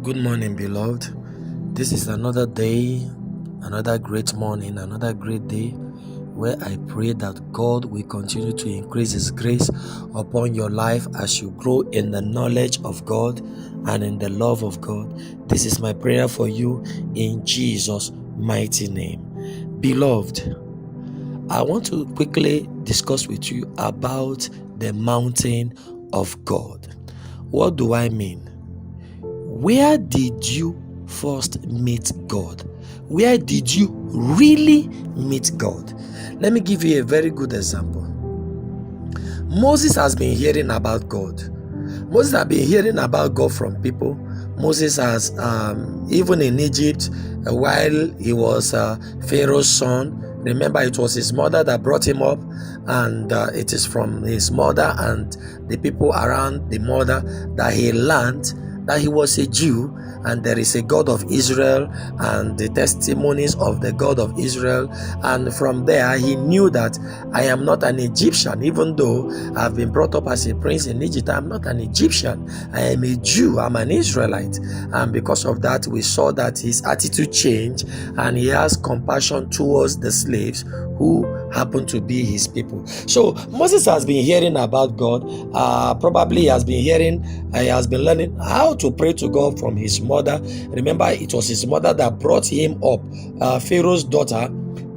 Good morning, beloved. This is another day, another great morning, another great day where I pray that God will continue to increase His grace upon your life as you grow in the knowledge of God and in the love of God. This is my prayer for you in Jesus' mighty name. Beloved, I want to quickly discuss with you about the mountain of God. What do I mean? Where did you first meet God? Where did you really meet God? Let me give you a very good example. Moses has been hearing about God. Moses has been hearing about God from people. Moses has, even in Egypt, while he was Pharaoh's son, remember it was his mother that brought him up, and it is from his mother and the people around the mother that he learned that he was a Jew and there is a God of Israel and the testimonies of the God of Israel. And from there he knew that I am not an Egyptian. Even though I've been brought up as a prince in Egypt, I'm not an Egyptian. I am a Jew. I'm an Israelite. And because of that, we saw that his attitude changed and he has compassion towards the slaves who happen to be his people. So Moses has been hearing about God. Probably he has been learning how to pray to God from his mother. Remember, it was his mother that brought him up. Pharaoh's daughter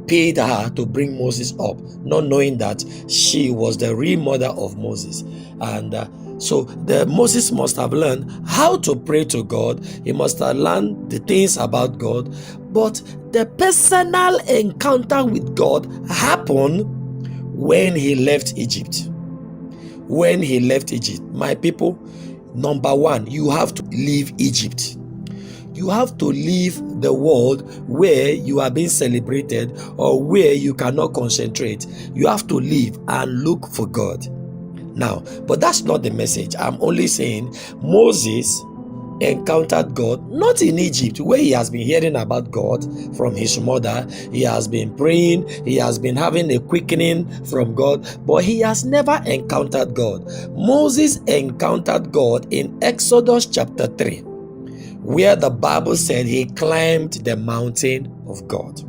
paid her to bring Moses up, not knowing that she was the real mother of Moses. And so Moses must have learned how to pray to God. He must have learned the things about God. But the personal encounter with God happened when he left Egypt. When he left Egypt, my people, number one, you have to leave Egypt. You have to leave the world where you are being celebrated or where you cannot concentrate. You have to leave and look for God. Now, but that's not the message. I'm only saying Moses encountered God not in Egypt, where he has been hearing about God from his mother. He has been praying, he has been having a quickening from God, but he has never encountered God. Moses encountered God in Exodus chapter 3, where the Bible said he climbed the mountain of God.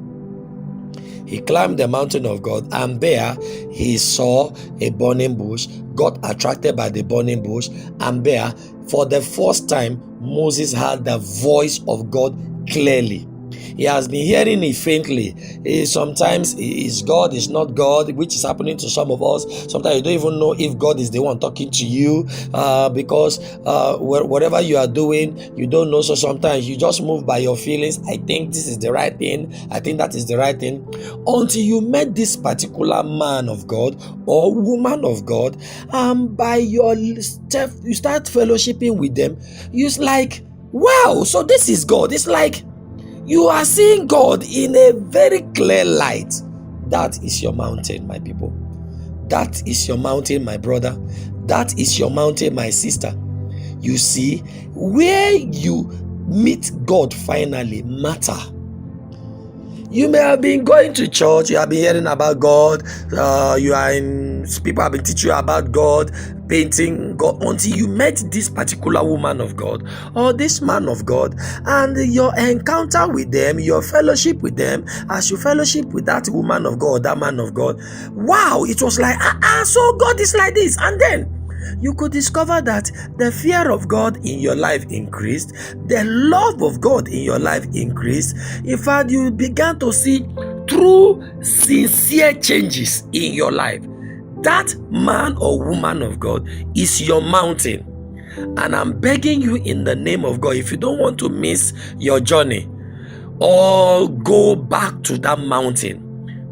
He climbed the mountain of God, and there he saw a burning bush, got attracted by the burning bush, and there, for the first time, Moses heard the voice of God clearly. He has been hearing it faintly. Sometimes is God, is not God, which is happening to some of us. Sometimes you don't even know if God is the one talking to you, because whatever you are doing, you don't know. So sometimes you just move by your feelings. I think this is the right thing. I think that is the right thing. Until you met this particular man of God or woman of God, and by your step, you start fellowshipping with them. It's like, wow, so this is God. It's like you are seeing God in a very clear light. That is your mountain, my people. That is your mountain, my brother. That is your mountain, my sister. You see, where you meet God finally matter. You may have been going to church, you have been hearing about God, people have been teaching you about God, painting God, until you met this particular woman of God or this man of God, and your encounter with them, your fellowship with them, as you fellowship with that woman of God, that man of God, wow, it was like, so God is like this. And then you could discover that the fear of God in your life increased, the love of God in your life increased. In fact, you began to see true, sincere changes in your life. That man or woman of God is your mountain. And I'm begging you in the name of God, if you don't want to miss your journey, or go back to that mountain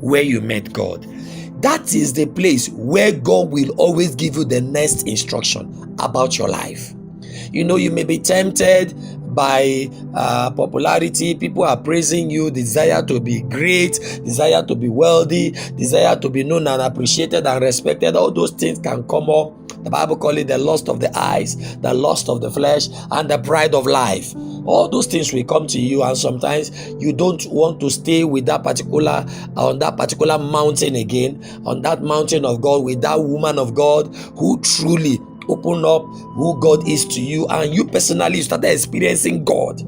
where you met God. That is the place where God will always give you the next instruction about your life. You know, you may be tempted by popularity. People are praising you, desire to be great, desire to be wealthy, desire to be known and appreciated and respected. All those things can come up. The Bible calls it the lust of the eyes, the lust of the flesh, and the pride of life. All those things will come to you, and sometimes you don't want to stay with that particular mountain again, on that mountain of God, with that woman of God who truly open up who God is to you, and you personally started experiencing God,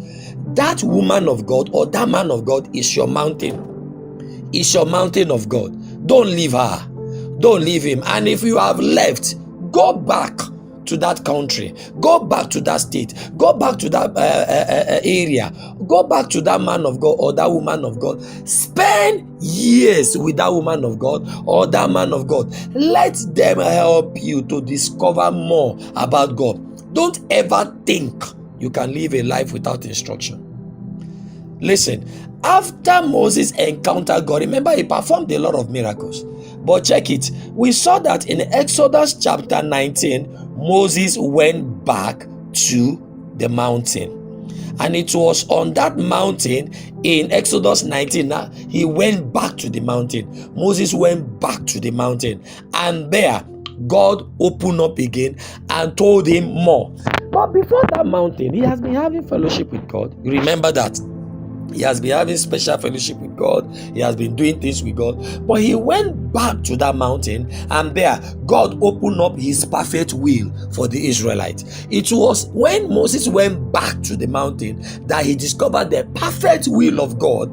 that woman of God or that man of God is your mountain. Is your mountain of God. Don't leave her. Don't leave him. And if you have left, go back to that country. Go back to that state. Go back to that area. Go back to that man of God or that woman of God. Spend years with that woman of God or that man of God. Let them help you to discover more about God. Don't ever think you can live a life without instruction. Listen, after Moses encountered God, remember he performed a lot of miracles. But check it. We saw that in Exodus chapter 19, Moses went back to the mountain. And it was on that mountain in Exodus 19. Now, he went back to the mountain. Moses went back to the mountain. And there, God opened up again and told him more. But before that mountain, he has been having fellowship with God. You remember that? He has been having special fellowship with God. He has been doing things with God. But he went back to that mountain, and there God opened up his perfect will for the Israelites. It was when Moses went back to the mountain that he discovered the perfect will of God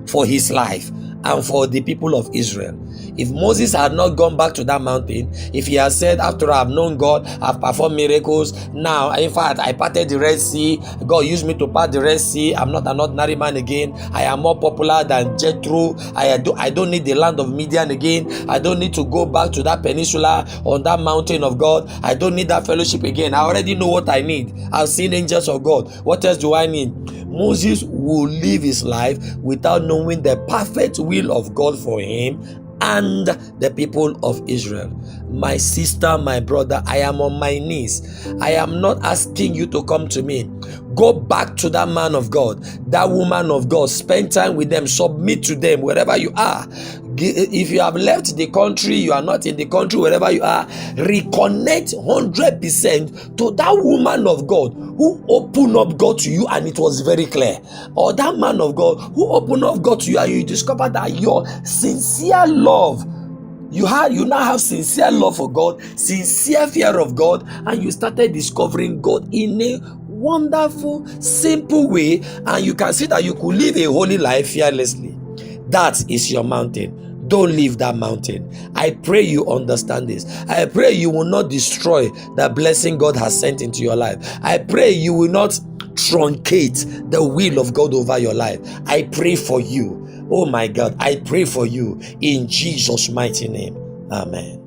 for his life and for the people of Israel. If Moses had not gone back to that mountain, if he had said, after I've known God, I've performed miracles, now, in fact, I parted the Red Sea, God used me to part the Red Sea, I'm not an ordinary man again, I am more popular than Jethro, I don't need the land of Midian again, I don't need to go back to that peninsula on that mountain of God, I don't need that fellowship again, I already know what I need, I've seen angels of God, what else do I need? Moses will live his life without knowing the perfect will of God for him and the people of Israel. My sister, my brother, I am on my knees. I am not asking you to come to me. Go back to that man of God, that woman of God. Spend time with them. Submit to them wherever you are. If you have left the country, you are not in the country, wherever you are, reconnect 100% to that woman of God who opened up God to you and it was very clear, or that man of God who opened up God to you and you discovered that your sincere love, you now have sincere love for God, sincere fear of God, and you started discovering God in a wonderful, simple way, and you can see that you could live a holy life fearlessly. That is your mountain. Don't leave that mountain. I pray you understand this. I pray you will not destroy the blessing God has sent into your life. I pray you will not truncate the will of God over your life. I pray for you. Oh my God, I pray for you in Jesus' mighty name. Amen.